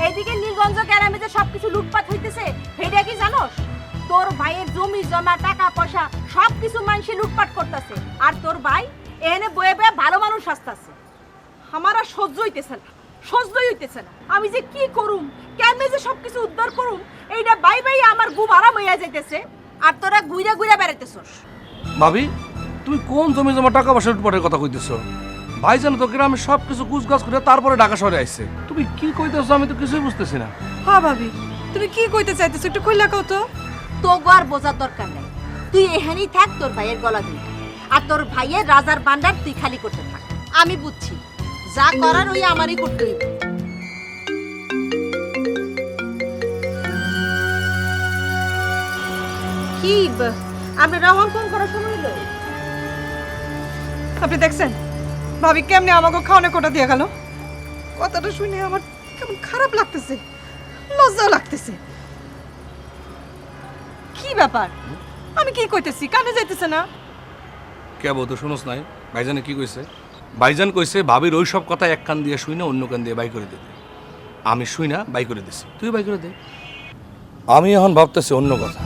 S3: এইদিকে নীলগঞ্জ গ্রামে যে সবকিছু লুটপাট হইতেছে, সেটা কি জানোস? তোর ভাইয়ের জমি জমা টাকা পয়সা সবকিছু মানুষে লুটপাট করতেছে, আর তোর ভাই এনে বয়ে বয়ে ভালো মানুষ আসতেছে। আমার আর সহ্য হইতেছে না, সহ্যই হইতেছে না। আমি যে কি করুম, কেমনে যে সবকিছু উদ্ধার করুম, এইটা বাই বাই আমার ঘুম আরাম হইয়া যাইতেছে, আর তোরা ঘুইরা ঘুইরা বেড়াইতেছস।
S5: ভাবি তুমি কোন জমি জমা টাকা পয়সা লুটপাটের কথা কইতেছো? ভাইজান তো গ্রামে সব কিছু কুচগাছ করে তারপরে ঢাকা শহরে আইছে। তুমি কি কইতেছো আমি তো কিছুই বুঝতেছি না।
S4: হ্যাঁ ভাবি, তুমি কি কইতে চাইতেছো একটু কইলা কও তো।
S3: তোগো আর বোঝার দরকার নাই, তুই এখানেই থাক তোর ভাইয়ের গলা ধরে, আর তোর ভাইয়ের রাজার ভান্ডার তুই খালি করতে থাক। আমি বুঝছি, যা করার ওই আমারই করতে হইবে। কি আমরা রহমান ফোন করার সময় হলো?
S4: আপনি দেখছেন ভাবি কেমনে আমাকে খাওয়ানো কোটা দিয়ে গেল? কথাটা শুনে আমার কেমন খারাপ লাগতেছে, লজ্জা লাগতেছে। কি
S3: ব্যাপার? আমি কি কইতেছি, কানে যাইতেছে না?
S5: কে বউ তো শুনোস নাই ভাইজানে কি কইছে? ভাইজান কইছে ভাবির ওই সব কথা এক কান দিয়ে শুই না অন্য কান দিয়ে বাই করে দিতে। আমি শুই না বাই করে দিছি, তুই বাই করে দে। আমি এখন ভাবতেছি অন্য কথা।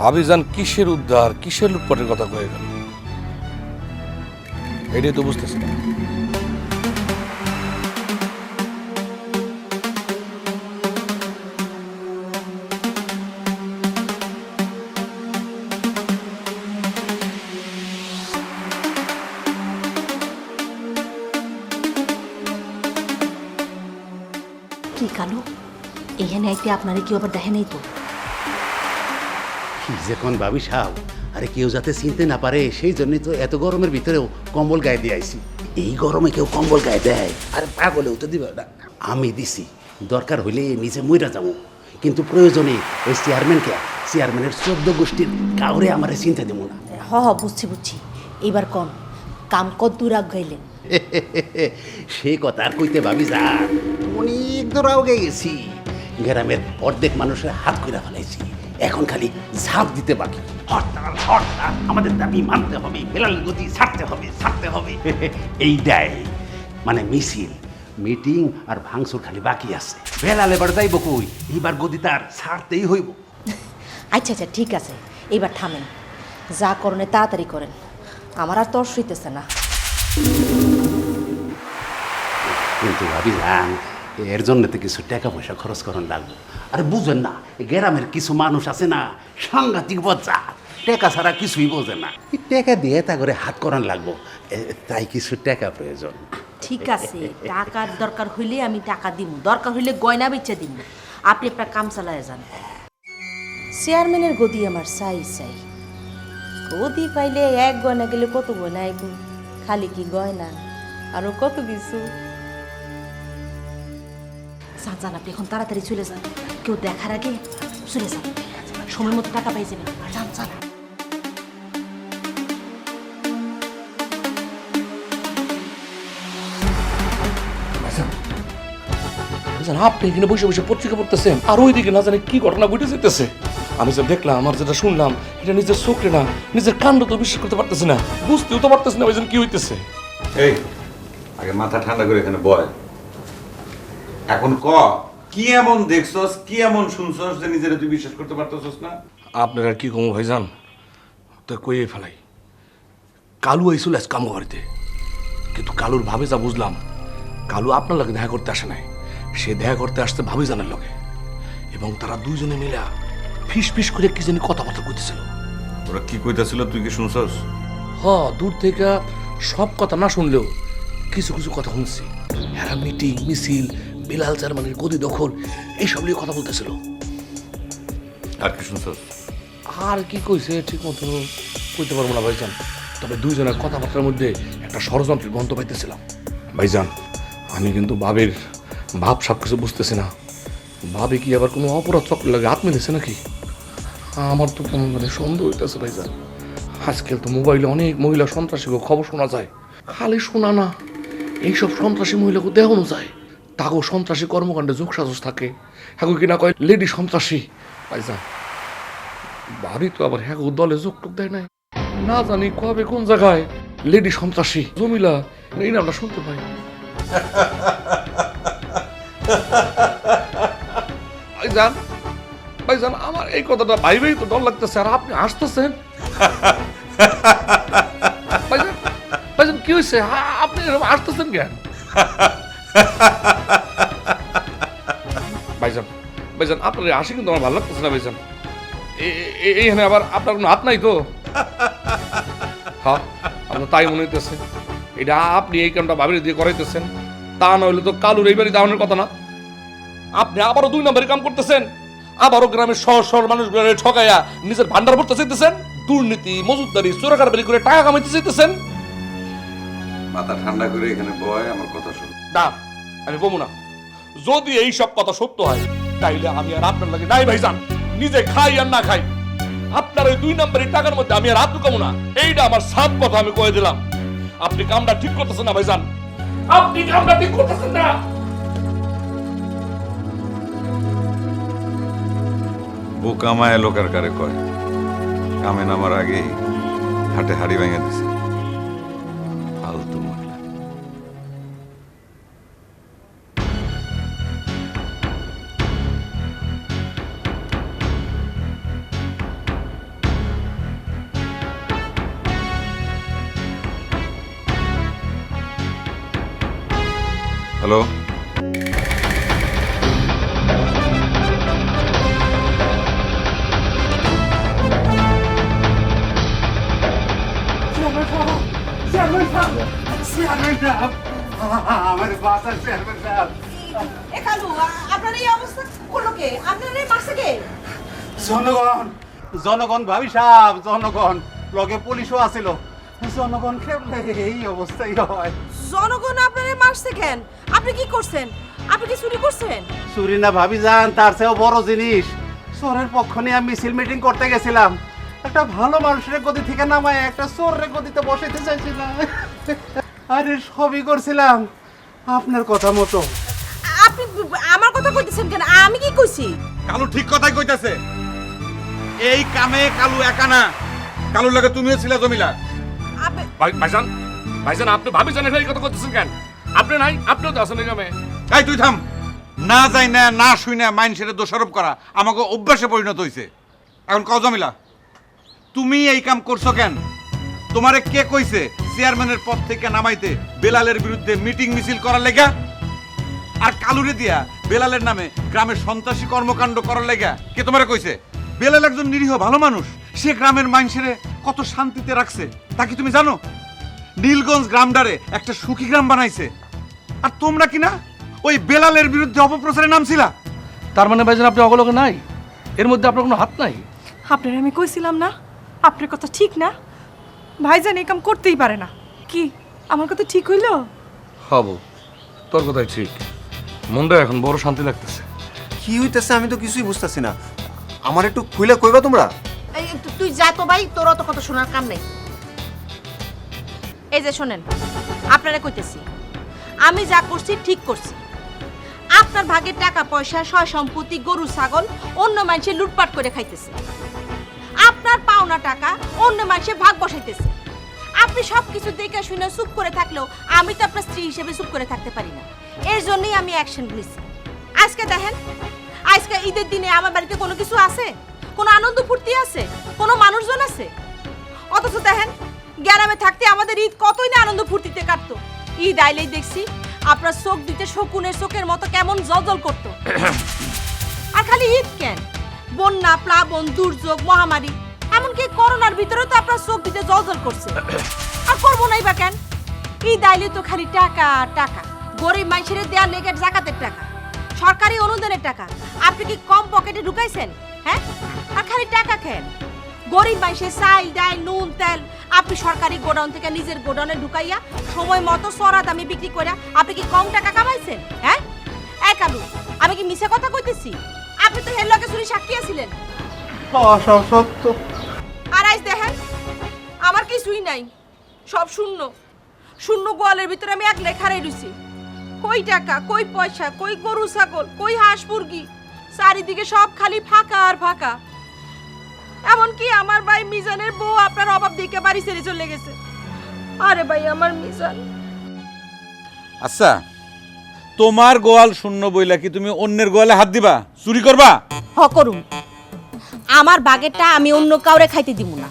S5: ভাবিজান কিসের উদ্ধার কিসের লুটপাটের কথা কয়ে গেল, এটাই তো বুঝতেছি না।
S10: কি কালু, এখানে আইতে আপনারে কেউ আবার দেখে নেই তো?
S8: কি যে কোন ভাবি সাহ, আরে কেউ যাতে চিনতে না পারে সেই জন্যই তো এত গরমের ভিতরেও কম্বল গায়ে দিয়ে আইছি। এই গরমে কেউ কম্বল গায়ে দেয়? আরে পাগলেও তো দিবে না। আমি দিছি, দরকার হইলে নিজে মইরা যাবো, কিন্তু প্রয়োজনে ওই চেয়ারম্যানের 14 গোষ্ঠীর কাউরে আমারে চিন্তা দেবো না।
S10: হ হ, বুঝছি বুঝছি। এইবার কন, কাম কত দূর আগ গাইলেন?
S8: সেই কথা আর কইতে ভাবি যা, অনেক দূর আগে গেছি। গ্রামের অর্ধেক মানুষের হাত কইরা ফেলাইছি, এখন খালি ঝাঁপ দিতে বাকি। হরতাল হরতাল, আমাদের দাবি মানতে হবে, বেলাল গদি ছাড়তে হবে এইটাই মানে মিছিল, মিটিং আর ভাঙচুর খালি বাকি আছে। বেলাল এবার যাইব কই, এইবার গদি তার ছাড়তেই হইব।
S10: আচ্ছা আচ্ছা, ঠিক আছে, এইবার থামেন। যা করণে তাড়াতাড়ি করেন, আমার আর তর সইতেছে না।
S8: কিন্তু ভাবিলাম এর জন্য তো কিছু টাকা পয়সা খরচ করার লাগবে। আরে বুঝেন না, গ্রামের কিছু মানুষ আছে না, সাংঘাতিক বজ্জা, টাকা ছাড়া কিছুই বোঝে না। এই টাকা দিয়ে তা করে হাত করান লাগবো, তাই কিছু টাকা প্রয়োজন।
S10: ঠিক আছে, টাকার দরকার হইলে আমি টাকা দিব, দরকার হইলে গয়না বেচে দিব। আপনি আপনার কাম চালায় যান। চেয়ারম্যানের গদি আমার চাই চাই। গদি পাইলে এক গয়না গেলে কত গয়না আইব, খালি কি গয়না, আরো কত কিছু। যান যান, আপনি এখন তাড়াতাড়ি চলে যান, কেউ দেখার আগে চলে যান, সময় মতো টাকা পাই যাবেন। যান যান।
S5: আপনি এখানে বসে বসে পত্রিকা পড়তেছেন আর ওইদিকে না জানি কি ঘটনা ঘটে যেতেছে। আমি যা দেখলাম আর যেটা শুনলাম, এটা নিজের চোখে না নিজের কাণ্ড তো বিশ্বাস করতে পারতেছি না, বুঝতেও তো পারতেছি না ভাইজান কি হইতেছে।
S2: এই আগে মাথা ঠান্ডা করে এখানে বয়। এখন কি এমন দেখছস, কি এমন শুনছস যে নিজেরা তুই বিশ্বাস করতে পারতেছস না?
S5: আপনারা কি কমো ভাইজান, তো কইয়ে ফেলাই। কালু আইসুল আজ কামো বাড়িতে, কিন্তু কালুর ভাবে যা বুঝলাম, কালু আপনার লগে দেখা করতে আসে নাই, সে দেখা করতে আসতে ভাবিজানের লগে, এবং তারা দুইজনে মিলা ফিস ফিস করে কি জানি কথাবার্তা কইতেছিল।
S2: ওরা কি কইতাছিল তুই কি শুনছস?
S5: দূর থেকে সব কথা না শুনলেও কিছু কিছু কথা শুনছি। এরা মিটিং মিছিল, বিলাল চেয়ারম্যানের গদি দখল, এইসব নিয়ে কথা বলতেছিল।
S2: আর কি শুনছস?
S5: আর কি কইছে ঠিক মতো কইতে পারবো না ভাইজান, তবে দুইজনের কথাবার্তার মধ্যে একটা ষড়যন্ত্রের গন্ধ পাইতেছিলাম। ভাইজান, আমি কিন্তু ভাবের ভাব সব কিছু বুঝতেছি না। ভাবে কি আবার কোনো অপরাধ চক্র লাগে হাত মিলেছে নাকি? আমার তো কেমন মানে সন্দেহ হইতেছে ভাইজান। আজকাল তো মোবাইলে অনেক মহিলা সন্ত্রাসীকে খবর শোনা যায়, খালি শোনা না, এইসব সন্ত্রাসী মহিলাকে দেখানো যায়, তাকেও সন্ত্রাসী কর্মকাণ্ডে যোগসাজস থাকে। হ্যাঁ কিনা কয় লেডি সন্ত্রাসী। ভাইজান, ভাবি তো আবার হ্যাঁ দলে যোগ টোক দেয় নাই, না জানি কবে কোন জায়গায় লেডি সন্ত্রাসী জমিলা এই নামটা শুনতে পাই। ভাইজান, ভাইজান, আমার এই কথাটা ভাইবেই তো ডর লাগতেছে, আর আপনি হাসতেছেন। ভাইজান, ভাইজান কি হয়েছে, আপনি এরকম হাসতেছেন কেন? ভাইজান, ভাইজান, আপনার হাসি কিন্তু আমার ভালো লাগতেছে না ভাইজান। এইখানে আবার আপনার কোনো হাত নাই তো? হ্যাঁ, আপনার তাই মনে হইতেছে। এটা আপনি এই কামটা ভাবিয়ে দিয়ে করাইতেছেন, তা না হইলে তো কালুর এইবারই দাওয়ানোর কথা না। আপনি আবারও 2 নম্বরে কাম করতেছেন, আবারও গ্রামের শহর মানুষগুলো ঠকাইয়া নিজের ভান্ডার ভরতে চাইতেছেন, দুর্নীতি মজুদদারি চোরাকারবারি করে টাকা কামাইতে চাইতেছেন।
S2: মাথা ঠান্ডা করে এখানে বয়, আমার কথা শোন।
S5: না, আমি বলবো না। যদি এই সব কথা সত্য হয় তাইলে আমি আর আপনার লাগে নাই ভাইজান, নিজে খাই আর না খাই, আপনার ওই 2 নম্বরের টাকার মধ্যে আমি আর হাত ঢুকাবো না। এইটা আমার সাফ কথা, আমি কয়ে দিলাম। আপনি কামটা ঠিক করতেছেন না ভাইজান, আপনি কামটা ঠিক করতেছেন না।
S2: ও কামায় লোকের কারে কয়, কামে নামার আগেই হাটে হাড়ি ভেঙে দিছে। ফালতু মহিলা। হ্যালো,
S3: এ কালু, আপনার এই অবস্থা করলো কে? আপনার এই মারছে কে?
S8: জনগণ, জনগণ ভাবি সাহেব, জনগণ লগে পুলিশও আছিল। জনগণ খেলে এই অবস্থাই হয়।
S3: জনগণ আপনারে মারছে কেন? আপনি কি করছেন? আপনি কি চুরি করছেন?
S8: চুরি না ভাবি যান, তার চেয়েও বড় জিনিস। চোরের পক্ষ নিয়ে আমি মিছিল মিটিং করতে গেছিলাম। একটা ভালো মানুষের গদি থেকে নামায় একটা চোরের গদিতে বসাইতে চাইছিলাম। আরে সবই করছিলাম আপনার কথা মতো।
S3: আপনি আমার কথা কইতেছেন কেন? আমি কি কইছি?
S2: কালু ঠিক কথাই কইতাছে। এই কামে কালু একা না, কালুর লাগে তুমিও ছিলে জমিলা।
S3: আপনি-
S5: ভাইজান, ভাইজান আপনি ভাবিজানের এই কথা করতেছেন কেন? আপনি নাই, আপনিও তো আছেন এই গ্রামে।
S2: এই তুই থাম। না যাই না, না শুই না মাইন্ডসেটে দোষারোপ করা আমাকে অভ্যাসে পরিণত হয়েছে। এখন কও জমিলা, তুমি এই কাম করছো কেন? তোমারে কে কইছে চেয়ারম্যানের পদ থেকে নামাইতে বেলালের বিরুদ্ধে মিটিং মিছিল করার লেগা? আর কালুরে দিয়া বেলালের নামে গ্রামের সন্ত্রাসী কর্মকাণ্ড করার লেগা কে তোমারে কইছে? বেলাল একজন নিরীহ ভালো মানুষ, সে গ্রামের মানুষেরে কত শান্তিতে রাখছে তা কি তুমি জানো? নীলগঞ্জ গ্রামটারে একটা সুখী গ্রাম বানাইছে। আর তোমরা কি না ওই বেলালের বিরুদ্ধে অপপ্রচারে নামছিলা?
S5: তার মানে ভাইজান আপনি অগলকে নাই, এর মধ্যে আপনার কোনো হাত নাই।
S4: আপনার আমি কইছিলাম না আপনার কথা ঠিক না, ভাইজান এই কাম করতেই পারে না। কি আমার কথা ঠিক হইল?
S5: হব, তোর কথাই ঠিক। মনটা এখন বড় শান্তি লাগতেছে।
S6: কি হইতেছে আমি তো কিছুই বুঝতেছি না। আমার একটু খুইলা কইবা তোমরা?
S10: এই তুই যা তো ভাই, তোর অত কথা শোনার কাম নেই। এই যে শোনেন, আপনারা কইতেছি আমি যা করছি ঠিক করছি। আপনার ভাগের টাকা পয়সা, সয় সম্পত্তি, গরু ছাগল অন্য মানুষে লুটপাট করে খাইতেছে। আপনার পাওনা টাকা অন্য মানুষে ভাগ বসাইতেছে। আপনি সবকিছু দেখে শুনে চুপ করে থাকলেও আমি তো আপনার স্ত্রী হিসেবে চুপ করে থাকতে পারি না। এর জন্যই আমি অ্যাকশন নিয়েছি। আজকে দেখেন, আজকে ঈদের দিনে আমার বাড়িতে কোনো কিছু আছে? কোনো আনন্দ ফুর্তি আছে? কোনো মানুষজন আছে? অথচ দেখেন, গ্রামে থাকতে আমাদের ঈদ কতই না আনন্দ ফুর্তিতে কাটতো। ঈদ আইলেই দেখছি আপনার চোখ দিতে শকুনের চোখের মতো কেমন জলজল করতো। আর খালি ঈদ কেন, বন্যা, প্লাবন, দুর্যোগ, মহামারী, এমনকি করোনার ভিতরেও তো আপনার চোখ দিতে জলজল করছে। আর করবো নাই বা কেন? ঈদ আইলে তো খালি টাকা টাকা, গরিব মানুষের দেওয়ার লেগে জাকাতের টাকা, সরকারি অনুদানের টাকা। আপনি কি কম পকেটে ঢুকাইছেন? হ্যাঁ, আর খালি টাকা খেন। গরিব মানুষের চাল, ডাল, নুন, তেল আপনি সরকারি গোডাউন থেকে নিজের গোডাউনে ঢুকাইয়া সময় মতো সরা দামে বিক্রি করে আপনি কি কম টাকা কামাইছেন? হ্যাঁ এক আলু, আমি কি মিছে কথা কইতেছি? আপনি তো হের লগে চুরি সাক্ষী আছিলেন।
S8: সত্য।
S3: আর আজ দেখেন আমার কিছুই নাই, সব শূন্য। শূন্য গোয়ালের ভিতরে আমি এক লেখারাই রইছি। কই টাকা, কই পয়সা, কই গরু ছাগল, কই হাঁস মুরগি, চারিদিকে সব খালি ফাঁকা আর ফাঁকা। এমনকি আমার ভাই মিজানের বউ আপনার অভাব দেখে বাড়ি ছেড়ে চলে গেছে। আরে ভাই আমার মিজান।
S2: আচ্ছা, তোমার গোয়াল শূন্য বইলা কি তুমি অন্যের গোয়ালে হাত দিবা, চুরি করবা?
S3: হ করুন, আমার বাগেরটা আমি অন্য কাউরে খাইতে দিব না।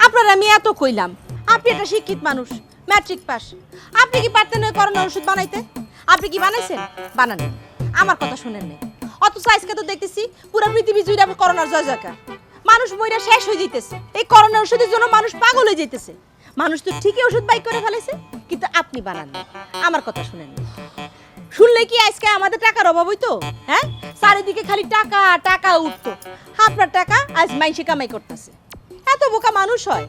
S3: আপনার আমি এত কইলাম, আপনি একটা শিক্ষিত মানুষ, ম্যাট্রিক পাস, আপনি কি পারতেন ওই করোনার ওষুধ বানাইতে? আপনি কি বানাইছেন? বানান। আমার কথা শুনেন না। অথচ আজকে তো দেখতেছি পুরো পৃথিবী জুড়ে করোনার জয় জয়কার। মানুষ মইরা শেষ হয়ে যাইতেছে। এই করোনার ওষুধের জন্য মানুষ পাগল হয়ে যাইতেছে। মানুষ তো ঠিকই ওষুধ বাই করে ফেলেছে, কিন্তু আপনি বানান না। আমার কথা শুনেন না। শুনলে কি আজকে আমাদের টাকার অভাব হইতো? হ্যাঁ, চারিদিকে খালি টাকা টাকা উঠতো। আপনার টাকা আজ মাইসে কামাই করতেছে। এত বোকা মানুষ হয়?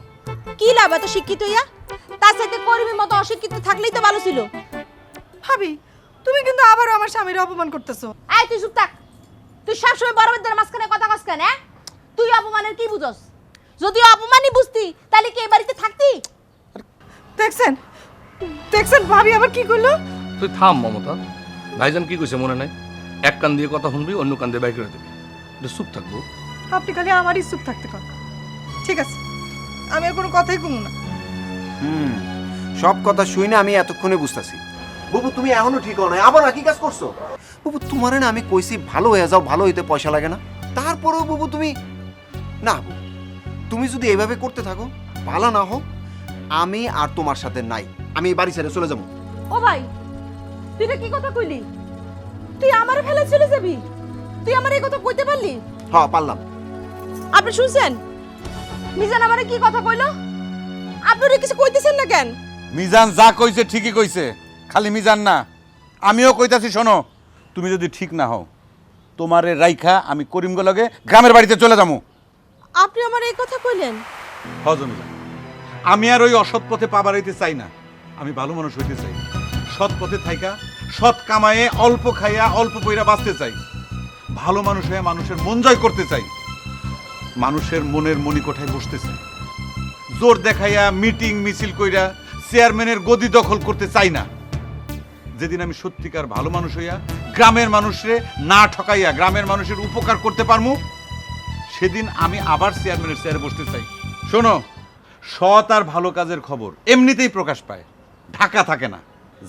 S3: কি লাভ এত শিক্ষিত হইয়া? তার সাথে কর্মীর মতো অশিক্ষিত থাকলেই তো ভালো ছিল।
S4: ভাবি, তুমি কিন্তু আবারও আমার স্বামীর অপমান করতেছো।
S3: এই তুই চুপ থাক। তুই সবসময় বড় বড়দের মাঝখানে কথা কস কেন? হ্যাঁ, তুই অপমানের কি বুঝস? যদি অপমানই বুঝতি তাহলে কি এই বাড়িতে থাকতি?
S4: দেখছেন দেখছেন ভাবি আবার কি করলো?
S5: তুই থাম মমতা। ভাইজান কি কইছে মনে নাই? এক কান দিয়ে কথা শুনবি, অন্য কান দিয়ে বাই করে দিবি। চুপ থাকবো।
S4: আপনি খালি আমারই চুপ থাকতে কন। ঠিক আছে, আমি আর কোনো কথাই কমু না।
S6: সব কথা শুই না আমি এতক্ষণে বুঝতেছি। বাবু তুমি এখনো ঠিক হও না, আবার একই কাজ করছো। বাবু তোমারে না আমি কইছি ভালো হয়ে যাও, ভালো হইতে পয়সা লাগে না, তারপরেও বাবু তুমি না। বাবু তুমি যদি এইভাবে করতে থাকো, ভালো না হোক, আমি আর তোমার সাথে নাই, আমি এই বাড়ি ছেড়ে চলে যাবো।
S3: ও ভাই, তুই এটা কি কথা কইলি? তুই আমারে ফেলে চলে যাবি? তুই আমার এই কথা কইতে পারলি?
S6: হ্যাঁ পারলাম।
S3: আপনি শুনছেন মিজান আমারে কি কথা কইলো? আপনারা কিছু কইতেছেন না কেন?
S2: মিজান যা কইছে ঠিকই কইছে, খালি মিজান না আমিও কইতাছি। শোনো, তুমি যদি ঠিক না হও, তোমারে রাইখা আমি করিমগো লগে গ্রামের বাড়িতে চলে যাবো।
S3: আপনি আমার এই কথা কইলেন?
S2: হজমিলা, আমি আর ওই অসৎ পথে পা বাড়াইতে চাই না, আমি ভালো মানুষ হইতে চাই। সৎ পথে থাইকা সৎ কামায়ে অল্প খাইয়া অল্প পয়রা বাঁচতে চাই। ভালো মানুষ হয়ে মানুষের মন জয় করতে চাই, মানুষের মনের মণিকোঠায় বসতে চাই। জোর দেখাইয়া মিটিং মিছিল কইরা চেয়ারম্যানের গদি দখল করতে চাই না। যেদিন আমি সত্যিকার ভালো মানুষ হইয়া গ্রামের মানুষরে না ঠকাইয়া গ্রামের মানুষের উপকার করতে পারমু, সেদিন আমি আবার চেয়ারম্যানের চেয়ারে বসতে চাই। শোনো, সৎ আর ভালো কাজের খবর এমনিতেই প্রকাশ পায়, ঢাকা থাকে না।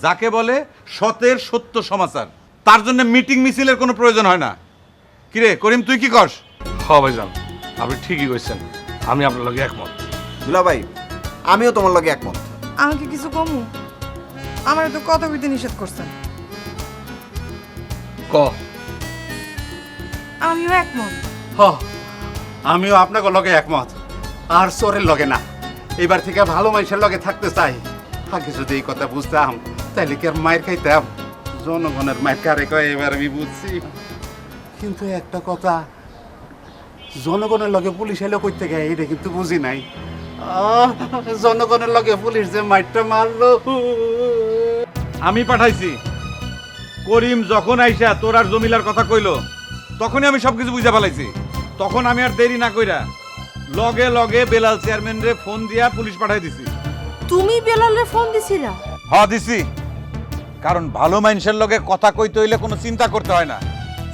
S2: যাকে বলে সতের সত্য সমাচার, তার জন্য মিটিং মিছিলের কোনো প্রয়োজন হয় না। কিরে করিম, তুই কি করস?
S5: হ্যাঁ ভাইজান, আপনি ঠিকই কইছেন, আমি আপনার লগে একমত।
S6: দুলা ভাই, আমিও তোমার লগে একমত।
S4: আমাকে কিছু কমু? আমার তো কথা কইতে নিষেধ করছেন।
S5: ক
S4: আমিও একমত।
S8: আমিও আপনাকে লগে একমত, আর চোরের লগে না। এবার থেকে ভালো মানুষের লগে থাকতে চাই। আগে যদি এই কথা বুঝতাম তাহলে কি আর মায়ের খাইতাম? জনগণের মায়ের কারে কয় এবার আমি বুঝছি। কিন্তু একটা কথা, জনগণের লগে পুলিশ এলো কই থেকে এটা কিন্তু বুঝি নাই। জনগণের লগে পুলিশ যে মাইরটা মারলো।
S2: আমি পাঠাইছি। করিম যখন আইসা তোর আর জমিলার কথা কইলো, তখনই আমি সবকিছু বুঝা ফেলাইছি। তখন আমি আর দেরি না কইরা লগে লগে বেলাল চেয়ারম্যান রে ফোন দিয়া পুলিশ পাঠাই দিছি।
S3: তুমি বেলালে ফোন দিছিলা?
S2: হ্যাঁ দিছি, কারণ ভালো মানুষের লগে কথা কইতে হইলে কোনো চিন্তা করতে হয় না,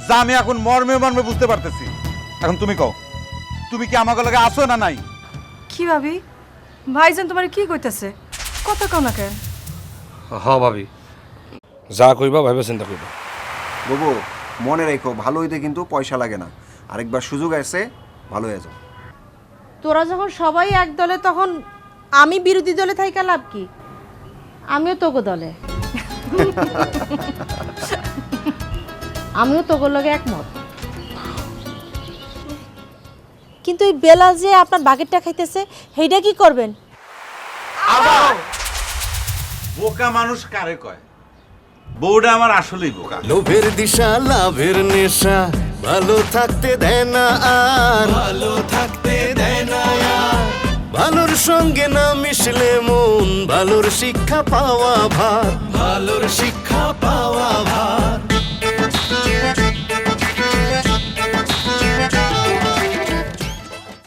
S2: যা আমি এখন মর্মে মর্মে বুঝতে পারতেছি। এখন তুমি কও, তুমি কি আমাকে লগে আসো না নাই?
S4: কি ভাবি? ভাইজান তোমার কি কইতাছে? কথা কও না কেন?
S5: হ্যাঁ ভাবি, যা কইবা ভাবে চিন্তা করবা।
S6: বাবু মনে রেখো, ভালো হইতে কিন্তু পয়সা লাগে না। আরেকবার সুযোগ আছে, ভালো হয়ে যাও।
S3: তোরা যখন সবাই এক দলে, তখন আমি বিরোধী দলে থাইকা লাভ কি? আমিও তোগো দলে। আমিও তোগোর লগে একমত। কিন্তু এই বেলাল যে আপনার বাকেটটা খাইতেছে, সেইটা কি করবেন?
S2: বোকা মানুষ কারে কয়? বউটা আমার আসলেই বোকা।
S1: লোভের দিশা লাভের নেশা, ভালো থাকতে দেয় না আর, ভালো থাকতে দেয় না আর। ভালোর সঙ্গে না মিশলে মন, ভালোর শিক্ষা পাওয়া ভার, ভালোর শিক্ষা পাওয়া